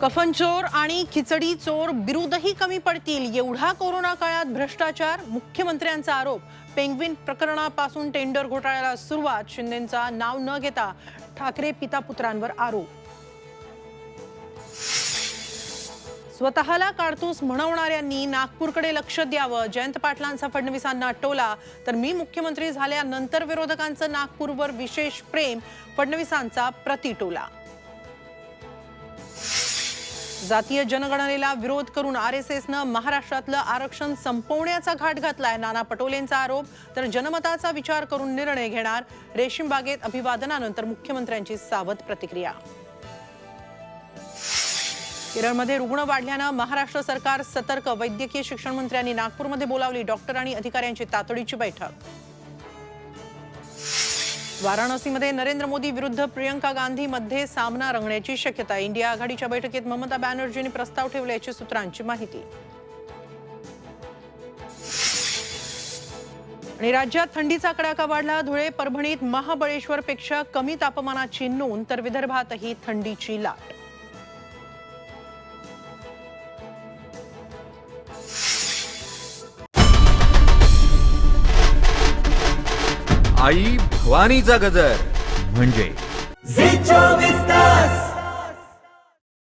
कफन चोर आणि खिचडी चोर बिरुदही कमी पडतील एवढा कोरोना काळात भ्रष्टाचार, मुख्यमंत्र्यांचा आरोप। पेंग्विन प्रकरणापासून टेंडर घोटाळ्याला सुरुवात, शिंदेंचा नाव न घेता ठाकरे पिता पुत्रांवर आरोप। स्वतःला कारतूस म्हणवणाऱ्यांनी नागपूरकडे लक्ष द्यावं, जयंत पाटलांचा फडणवीसांना टोला। तर मी मुख्यमंत्री झाल्यानंतर विरोधकांचं नागपूरवर विशेष प्रेम, फडणवीसांचा प्रतिटोला। जातीय जनगणनेला विरोध करून आरएसएसनं महाराष्ट्रातलं आरक्षण संपवण्याचा घाट घातलाय, नाना पटोलेंचा आरोप। तर जनमताचा विचार करून निर्णय घेणार, रेशीम बागेत अभिवादनानंतर मुख्यमंत्र्यांची सावध प्रतिक्रिया। केरळमध्ये रुग्ण वाढल्यानं महाराष्ट्र सरकार सतर्क, वैद्यकीय शिक्षण मंत्र्यांनी नागपूरमध्ये बोलावली डॉक्टर आणि अधिकाऱ्यांची तातडीची बैठक। वाराणसीमध्ये नरेंद्र मोदी विरुद्ध प्रियंका गांधी मध्ये सामना रंगण्याची शक्यता। इंडिया आघाडीच्या बैठकीत ममता बॅनर्जींनी प्रस्ताव ठेवल्याची सूत्रांची माहिती। आणि राज्यात थंडीचा कडाका वाढला, धुळे परभणीत महाबळेश्वरपेक्षा कमी तापमानाची नोंद, तर विदर्भातही थंडीची लाट। आई भवानीचा गजर म्हणजे झी 24 तास।